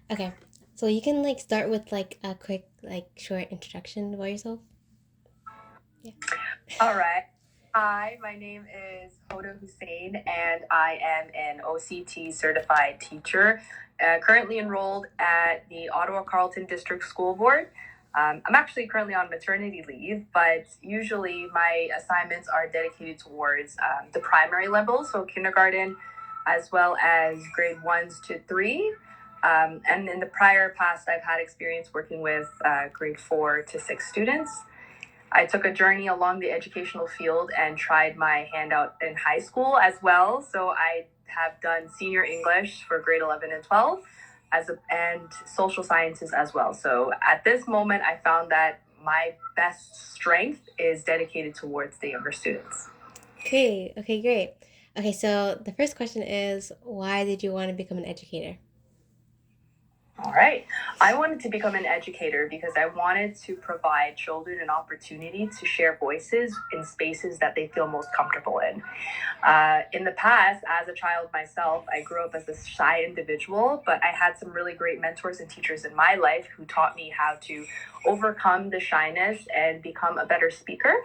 Okay. So you can like start with like a quick like short introduction about yourself. Yeah. All right. Hi, my name is Hoda Hussein, and I am an OCT certified teacher, currently enrolled at the Ottawa Carleton District School Board. I'm actually currently on maternity leave, but usually my assignments are dedicated towards the primary level, so kindergarten, as well as grade ones to three. And in the prior past, I've had experience working with grade four to six students. I took a journey along the educational field and tried my hand out in high school as well. So I have done senior English for grade 11 and 12 and social sciences as well. So at this moment, I found that my best strength is dedicated towards the younger students. Okay. Okay. Great. Okay. So the first question is, why did you want to become an educator? All right. I wanted to become an educator because I wanted to provide children an opportunity to share voices in spaces that they feel most comfortable in. In the past, as a child myself, I grew up as a shy individual, but I had some really great mentors and teachers in my life who taught me how to overcome the shyness and become a better speaker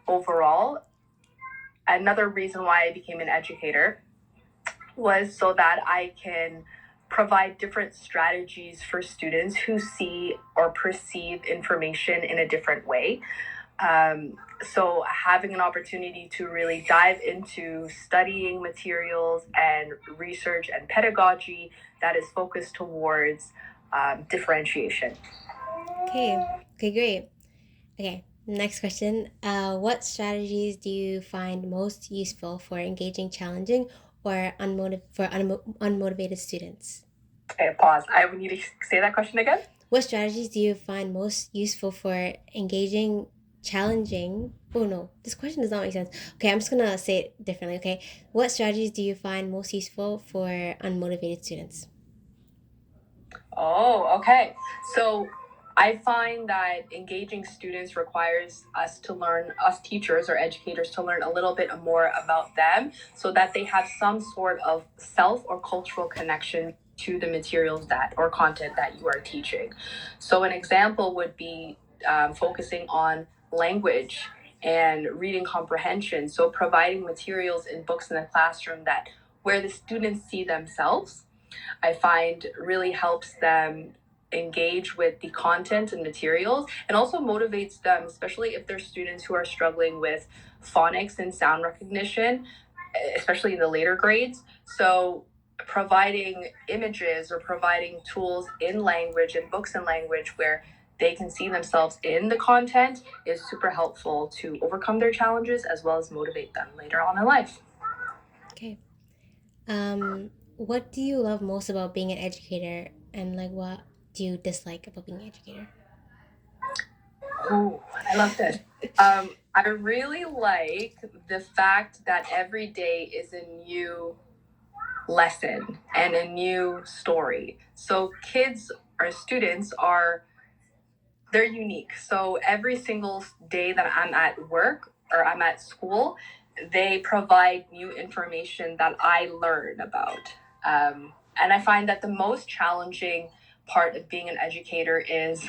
overall. Another reason why I became an educator was so that I can provide different strategies for students who see or perceive information in a different way. So having an opportunity to really dive into studying materials and research and pedagogy that is focused towards differentiation. Okay. Okay. Great. Okay. Next question. What strategies do you find most useful for engaging challenging or unmotivated students? Okay, pause. I would need to say that question again. What strategies do you find most useful for engaging, challenging? Oh no, this question does not make sense. Okay, I'm just gonna say it differently. Okay, what strategies do you find most useful for unmotivated students? Oh, okay. So I find that engaging students requires us teachers or educators, to learn a little bit more about them so that they have some sort of self or cultural connection to the materials that or content that you are teaching. So, an example would be focusing on language and reading comprehension. So, providing materials in books in the classroom that where the students see themselves, I find really helps them engage with the content and materials and also motivates them, especially if they're students who are struggling with phonics and sound recognition, especially in the later grades. So, providing images or providing tools in language and books in language where they can see themselves in the content is super helpful to overcome their challenges as well as motivate them later on in life. Okay. What do you love most about being an educator, and like what do you dislike about being an educator? Oh, I love this. I really like the fact that every day is a new lesson and a new story. So kids or students are they're unique. So every single day that I'm at work or I'm at school, they provide new information that I learn about. And I find that the most challenging part of being an educator is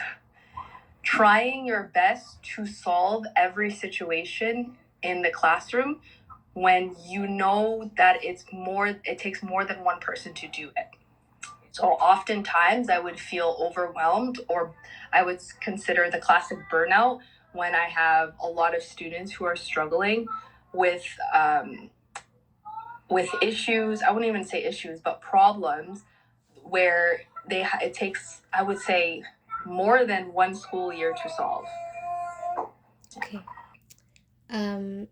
trying your best to solve every situation in the classroom when you know that it takes more than one person to do it. So oftentimes I would feel overwhelmed, or I would consider the classic burnout when I have a lot of students who are struggling with with issues. I wouldn't even say issues, but problems where it takes, I would say, more than one school year to solve. Okay. Um,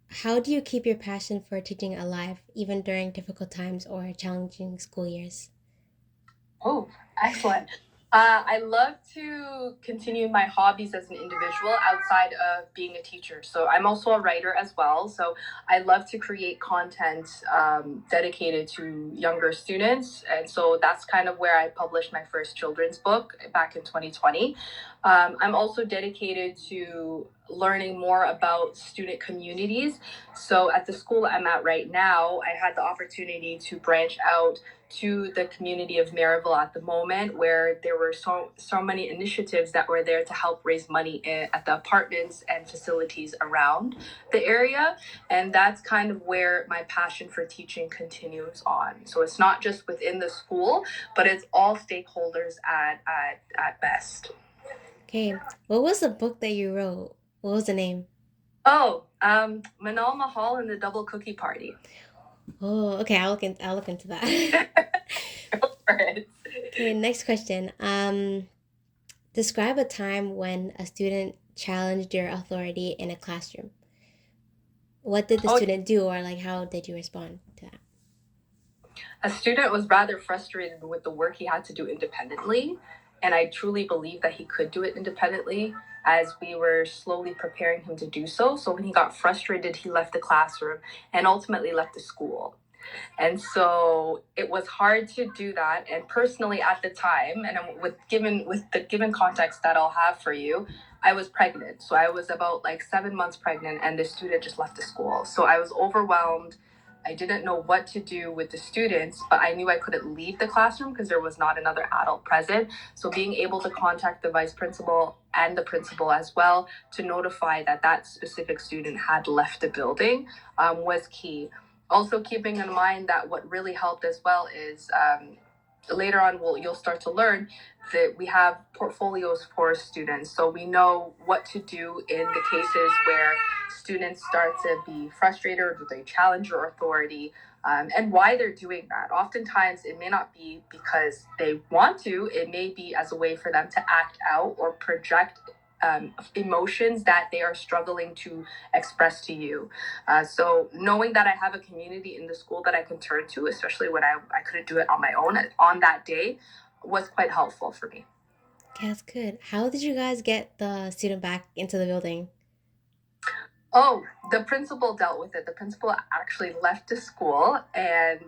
how do you keep your passion for teaching alive even during difficult times or challenging school years? Oh, excellent. I love to continue my hobbies as an individual outside of being a teacher. So I'm also a writer as well. So I love to create content dedicated to younger students. And so that's kind of where I published my first children's book back in 2020. I'm also dedicated to learning more about student communities. So at the school I'm at right now, I had the opportunity to branch out to the community of Maryville at the moment, where there were so many initiatives that were there to help raise money at the apartments and facilities around the area. And that's kind of where my passion for teaching continues on. So it's not just within the school, but it's all stakeholders at best. Okay. What was the book that you wrote? What was the name? Oh, Manal Mahal and the Double Cookie Party. Oh, okay. I'll look into that. Go for it. Okay, next question. Describe a time when a student challenged your authority in a classroom. What did the Oh, student do, or like how did you respond to that? a student was rather frustrated with the work he had to do independently, and I truly believe that he could do it independently as we were slowly preparing him to do so. So when he got frustrated, he left the classroom and ultimately left the school. And so it was hard to do that. And personally, at the time, and with the given context that I'll have for you, I was pregnant. So I was about like 7 months pregnant, and the student just left the school. So I was overwhelmed. I didn't know what to do with the students, but I knew I couldn't leave the classroom because there was not another adult present. So being able to contact the vice principal and the principal as well to notify that that specific student had left the building was key. Also keeping in mind that what really helped as well is later on you'll start to learn that we have portfolios for students, so we know what to do in the cases where students start to be frustrated or they challenge your authority, and why they're doing that. Oftentimes it may not be because they want to, it may be as a way for them to act out or project emotions that they are struggling to express to you. So knowing that I have a community in the school that I can turn to, especially when I couldn't do it on my own on that day, was quite helpful for me. Okay, that's good. How did you guys get the student back into the building? Oh, the principal dealt with it. The principal actually left the school, and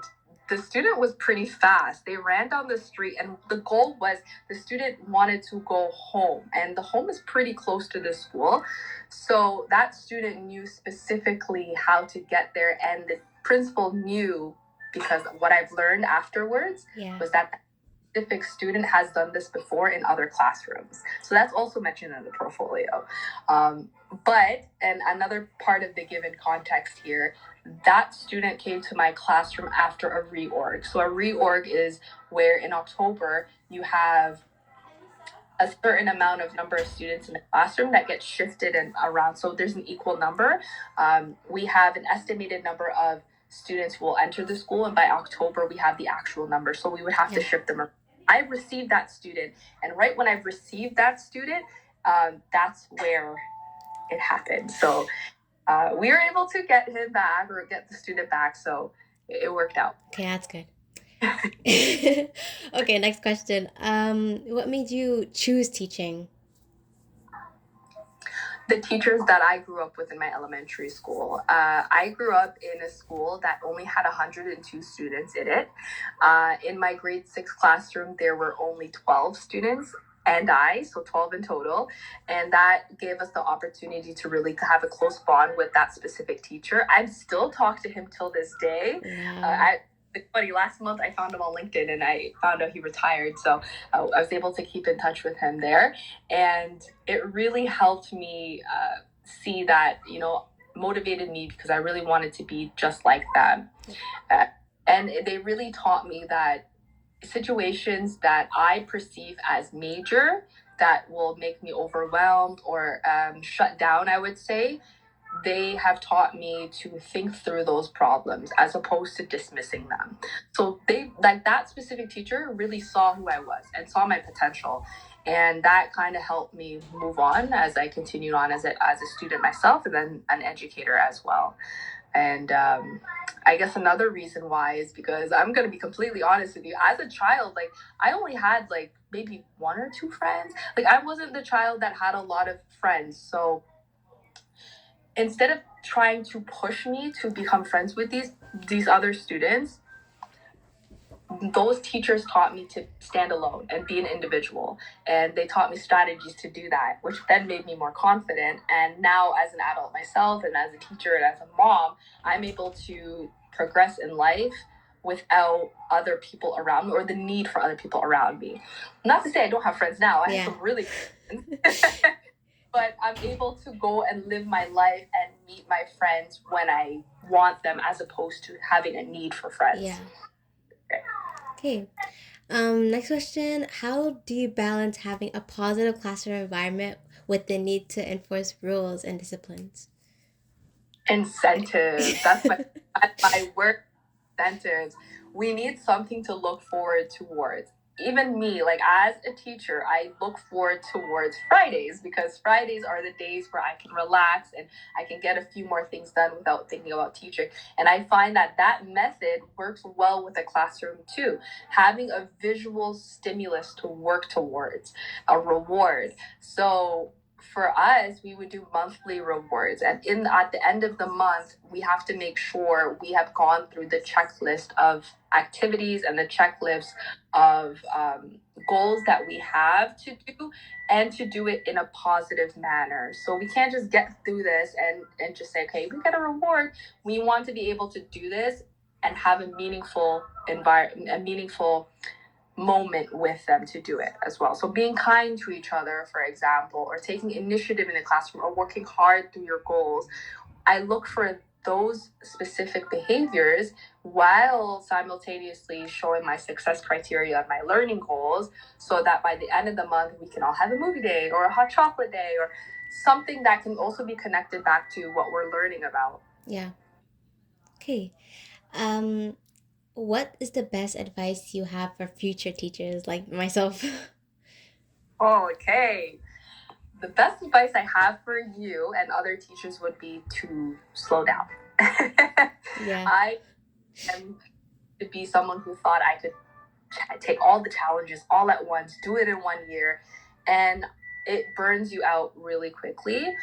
the student was pretty fast. They ran down the street, and the goal was the student wanted to go home, and the home is pretty close to the school. So that student knew specifically how to get there, and the principal knew, because what I've learned afterwards Yeah. was that specific student has done this before in other classrooms. So that's also mentioned in the portfolio. But, and another part of the given context here, that student came to my classroom after a reorg. So a reorg is where in October you have a certain amount of number of students in the classroom that gets shifted and around. So there's an equal number. We have an estimated number of students who will enter the school, and by October we have the actual number. So we would have to shift them around. I received that student, and right when I received that student, that's where it happened. So we were able to get him back or get the student back. So it worked out. Okay, that's good. Okay, next question. What made you choose teaching? The teachers that I grew up with in my elementary school. I grew up in a school that only had 102 students in it. In my grade 6 classroom, there were only 12 students and so 12 in total. And that gave us the opportunity to really have a close bond with that specific teacher. I still talk to him till this day. Wow. It's funny, last month I found him on LinkedIn and I found out he retired. So I was able to keep in touch with him there. And it really helped me see that, motivated me because I really wanted to be just like them. And they really taught me that situations that I perceive as major that will make me overwhelmed or shut down, I would say, they have taught me to think through those problems as opposed to dismissing them. So they, like, that specific teacher really saw who I was and saw my potential. And that kind of helped me move on as I continued on as a student myself and then an educator as well. And I guess another reason why is because I'm going to be completely honest with you. As a child, like, I only had like maybe one or two friends. Like, I wasn't the child that had a lot of friends. So instead of trying to push me to become friends with these other students, those teachers taught me to stand alone and be an individual, and they taught me strategies to do that, which then made me more confident. And now, as an adult myself and as a teacher and as a mom, I'm able to progress in life without other people around me or the need for other people around me. Not to say I don't have friends now. I have some really good friends. But I'm able to go and live my life and meet my friends when I want them, as opposed to having a need for friends. Yeah. Okay. Next question. How do you balance having a positive classroom environment with the need to enforce rules and disciplines? Incentives. That's my work. Incentives. We need something to look forward towards. Even me, like as a teacher, I look forward towards Fridays, because Fridays are the days where I can relax and I can get a few more things done without thinking about teaching. And I find that that method works well with the classroom too. Having a visual stimulus to work towards, a reward. So for us, we would do monthly rewards, and at the end of the month, we have to make sure we have gone through the checklist of activities and the checklist of goals that we have to do, and to do it in a positive manner. So we can't just get through this and just say, okay, we get a reward. We want to be able to do this and have a meaningful environment, a meaningful moment with them to do it as well. So being kind to each other, for example, or taking initiative in the classroom, or working hard through your goals. I look for those specific behaviors while simultaneously showing my success criteria and my learning goals, so that by the end of the month we can all have a movie day or a hot chocolate day or something that can also be connected back to what we're learning about. Yeah. Okay. What is the best advice you have for future teachers like myself? Okay. The best advice I have for you and other teachers would be to slow down. Yeah. I am to be someone who thought I could take all the challenges all at once, do it in 1 year, and it burns you out really quickly.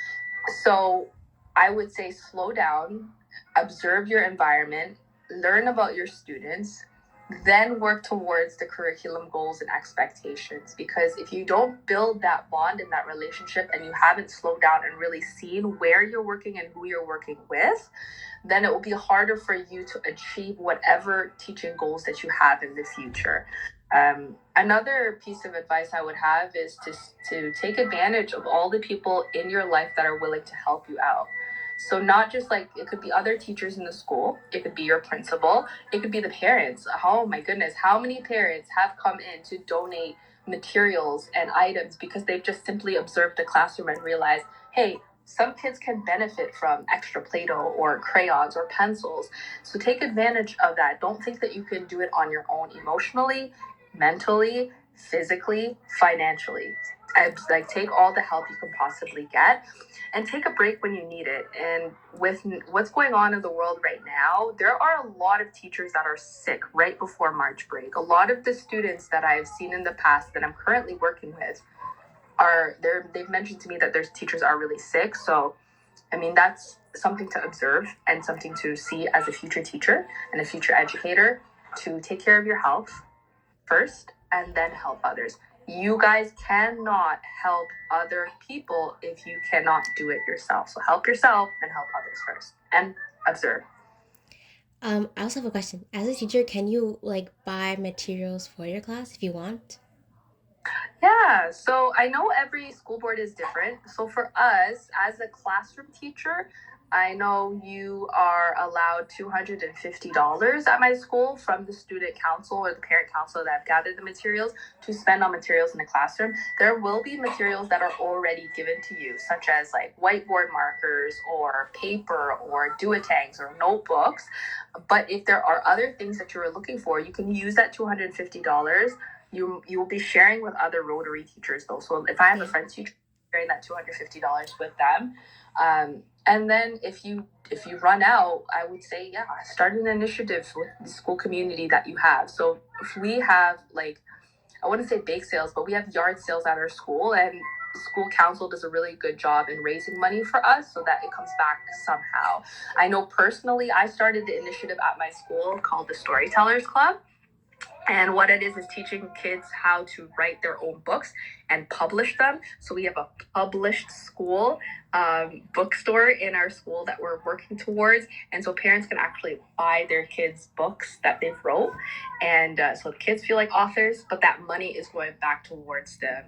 So I would say slow down, observe your environment, learn about your students, then work towards the curriculum goals and expectations. Because if you don't build that bond and that relationship, and you haven't slowed down and really seen where you're working and who you're working with, then it will be harder for you to achieve whatever teaching goals that you have in the future. Another piece of advice I would have is to take advantage of all the people in your life that are willing to help you out. So not just like, it could be other teachers in the school, it could be your principal, it could be the parents. Oh my goodness, how many parents have come in to donate materials and items because they've just simply observed the classroom and realized, hey, some kids can benefit from extra Play-Doh or crayons or pencils. So take advantage of that. Don't think that you can do it on your own emotionally, mentally, physically, financially. Like, take all the help you can possibly get, and take a break when you need it. And with what's going on in the world right now, there are a lot of teachers that are sick right before March break. A lot of the students that I've seen in the past that I'm currently working with they've mentioned to me that their teachers are really sick. So I mean, that's something to observe and something to see as a future teacher and a future educator, to take care of your health first and then help others. You guys cannot help other people if you cannot do it yourself. So help yourself and help others first, and observe. I also have a question. As a teacher, can you like buy materials for your class if you want? Yeah, so I know every school board is different. So for us, as a classroom teacher, I know you are allowed $250 at my school from the student council or the parent council that have gathered the materials to spend on materials in the classroom. There will be materials that are already given to you, such as like whiteboard markers or paper or duotangs or notebooks. But if there are other things that you're looking for, you can use that $250. You will be sharing with other Rotary teachers though. So if I have a friend teacher, sharing that $250 with them. And then if you run out, I would say, yeah, start an initiative with the school community that you have. So if we have, like, I wouldn't say bake sales, but we have yard sales at our school, and the school council does a really good job in raising money for us so that it comes back somehow. I know personally, I started the initiative at my school called the Storytellers Club. And what it is teaching kids how to write their own books and publish them. So we have a published school bookstore in our school that we're working towards. And so parents can actually buy their kids' books that they've wrote. And so the kids feel like authors, but that money is going back towards the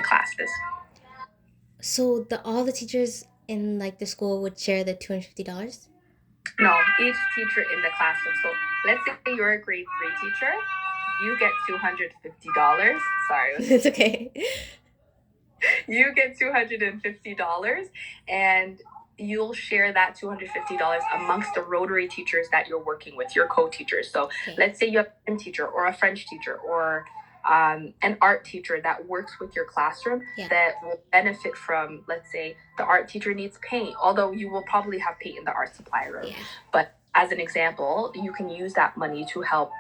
classes. So all the teachers in like the school would share the $250? No, each teacher in the classroom. So let's say you're a grade 3 teacher. You get $250. Sorry. It's okay. You get $250 and you'll share that $250 amongst the Rotary teachers that you're working with, your co-teachers. So Okay. let's say you have a teacher or a French teacher or an art teacher that works with your classroom that will benefit from, let's say the art teacher needs paint, although you will probably have paint in the art supply room. Yeah. But as an example, you can use that money to help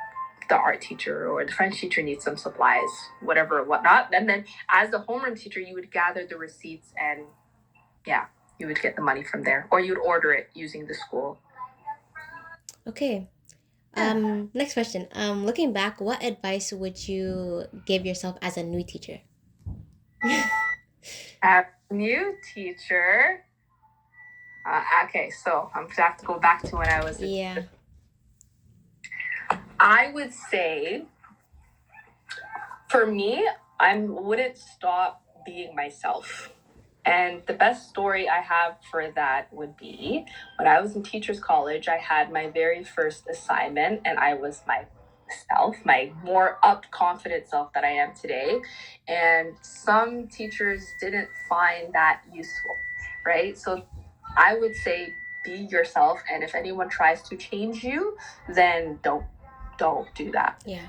the art teacher or the French teacher needs some supplies, whatever, whatnot. And then as the homeroom teacher, you would gather the receipts and you would get the money from there, or you'd order it using the school. Okay. Next question. Looking back, what advice would you give yourself as a new teacher? As a new teacher, okay, so I'm gonna have to go back to when I was. Yeah. I would say, for me, I wouldn't stop being myself. And the best story I have for that would be when I was in Teachers College, I had my very first assignment and I was myself, my more up confident self that I am today. And some teachers didn't find that useful, right? So I would say be yourself. And if anyone tries to change you, then don't do that. Yeah.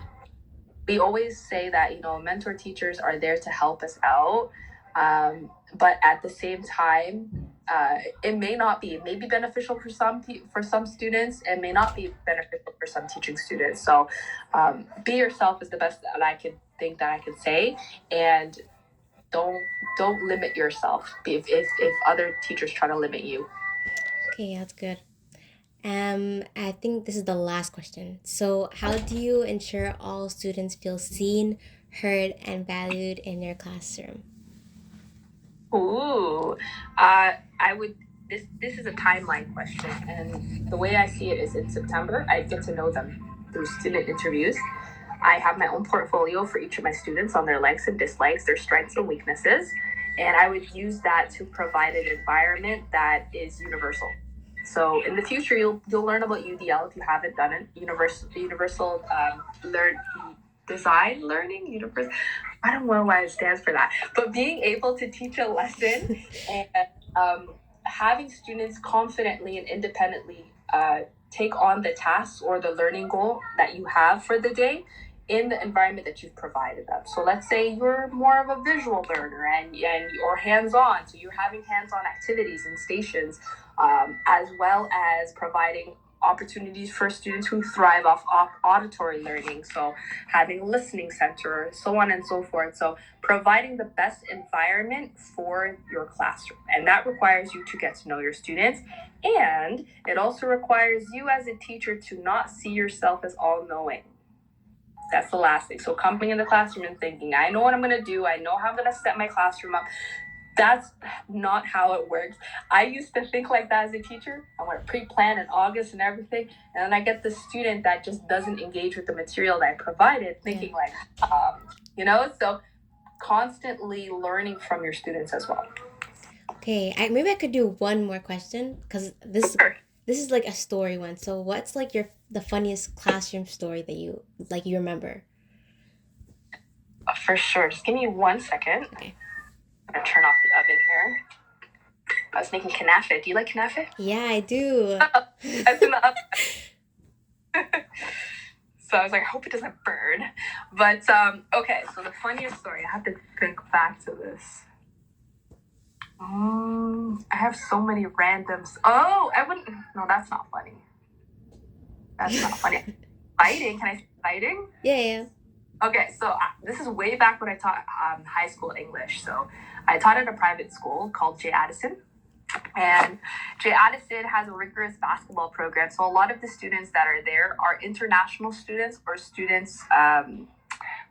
We always say that, mentor teachers are there to help us out. But at the same time, it may not be. It may be beneficial for some students, and may not be beneficial for some teaching students. So, be yourself is the best that I could think that I could say, and don't limit yourself if other teachers try to limit you. Okay, that's good. I think this is the last question. So, how do you ensure all students feel seen, heard, and valued in your classroom? Ooh, I would. This is a timeline question, and the way I see it is in September, I get to know them through student interviews. I have my own portfolio for each of my students on their likes and dislikes, their strengths and weaknesses, and I would use that to provide an environment that is universal. So in the future, you'll learn about UDL if you haven't done it. Universal design learning. Universal. I don't know why it stands for that, but being able to teach a lesson and having students confidently and independently take on the tasks or the learning goal that you have for the day in the environment that you've provided them. So let's say you're more of a visual learner and or hands-on. So you're having hands-on activities and stations, as well as providing opportunities for students who thrive off auditory learning. So having a listening center, so on and so forth. So providing the best environment for your classroom. And that requires you to get to know your students. And it also requires you as a teacher to not see yourself as all-knowing. That's the last thing. So coming in the classroom and thinking, I know what I'm going to do. I know how I'm going to set my classroom up. That's not how it works. I used to think like that as a teacher. I want to pre-plan in August and everything. And then I get the student that just doesn't engage with the material that I provided, thinking so constantly learning from your students as well. Okay, maybe I could do one more question because this is like a story one. So what's like the funniest classroom story that you remember? For sure. Just give me 1 second. Okay. I'm going to turn off the oven here. I was making kanafe. Do you like kanafe? Yeah, I do. That's in the oven. So I was like, I hope it doesn't burn. But, okay, so the funniest story, I have to think back to this. I have so many randoms. Oh, no, that's not funny. That's not funny. Fighting, can I say fighting? Yeah. Okay, so this is way back when I taught high school English. So I taught at a private school called J. Addison. And J. Addison has a rigorous basketball program. So a lot of the students that are there are international students or students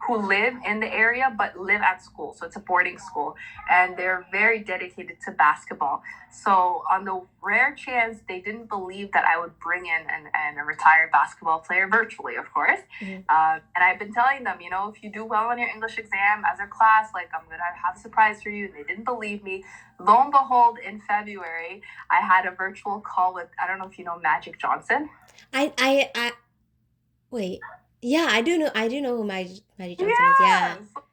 who live in the area but live at school. So it's a boarding school, and they're very dedicated to basketball. So on the rare chance they didn't believe that I would bring in a retired basketball player virtually, of course. Mhm. And I've been telling them, if you do well on your English exam as a class, like I'm gonna have a surprise for you. And they didn't believe me. Lo and behold, in February, I had a virtual call with, I don't know if you know Magic Johnson. I wait. Yeah, I do know who Magic Johnson is. Yeah. So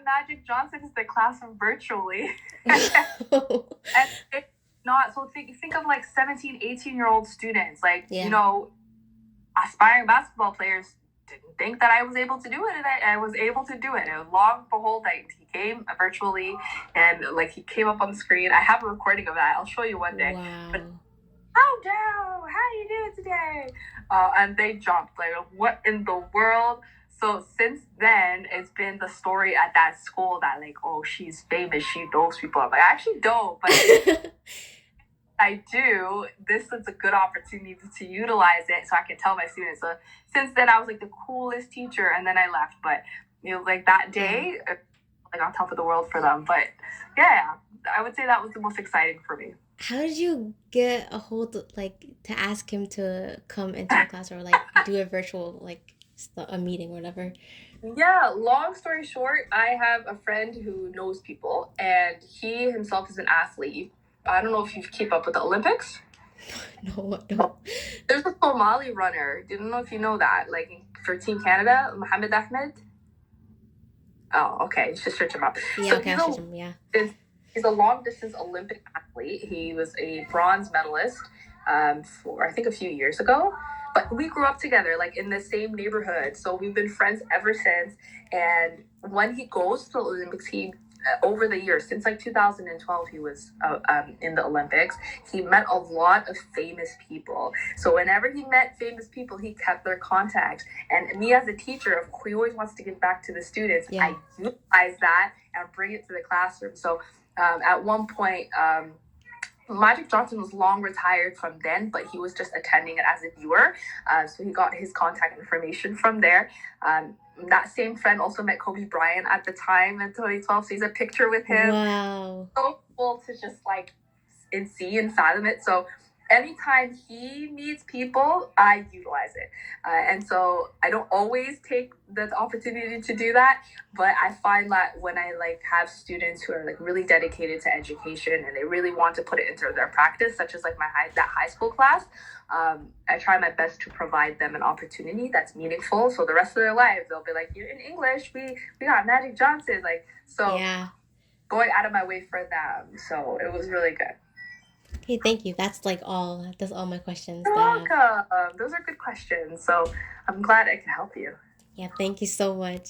Magic Johnson is the class of virtually. Wow. And it's not, so think of like 17, 18-year-old students, like, Yeah. aspiring basketball players didn't think that I was able to do it, and I was able to do it. And long and behold, he came virtually, and like he came up on the screen. I have a recording of that. I'll show you one day. But Wow. how Joe, how you doing today? And they jumped like, what in the world? So since then, it's been the story at that school that like, oh, she's famous, she knows people. I'm like, I actually don't, but I do. This is a good opportunity to utilize it so I can tell my students. So since then, I was like the coolest teacher, and then I left. But like that day, like on top of the world for them. But yeah, I would say that was the most exciting for me. How did you get a hold of, like, to ask him to come into your class or like do a virtual, like, a meeting or whatever? Yeah, long story short, I have a friend who knows people, and he himself is an athlete. I don't know if you keep up with the Olympics. No. There's a Somali runner. Didn't know if you know that. Like for Team Canada, Mohammed Ahmed. Oh, okay. Just search him up. Yeah, So okay, I'll search him. Yeah. he's a long distance Olympic athlete. He was a bronze medalist for I think a few years ago. But we grew up together, like in the same neighborhood. So we've been friends ever since. And when he goes to the Olympics, he over the years, since like 2012, he was in the Olympics. He met a lot of famous people. So whenever he met famous people, he kept their contacts. And me as a teacher, of course, he always wants to give back to the students. Yeah. I utilize that and bring it to the classroom. So at one point, Magic Johnson was long retired from then, but he was just attending it as a viewer. So he got his contact information from there. That same friend also met Kobe Bryant at the time in 2012. So he's a picture with him. Wow. So cool to just like see and fathom it. So anytime he meets people, I utilize it. And so I don't always take the opportunity to do that, but I find that when I like have students who are like really dedicated to education and they really want to put it into their practice, such as like that high school class, I try my best to provide them an opportunity that's meaningful. So the rest of their lives, they'll be like, in English, we got Magic Johnson. Like, so Yeah. going out of my way for them. So it was really good. Hey, thank you. That's all my questions You're that welcome. Those are good questions. So I'm glad I could help you. Yeah, thank you so much.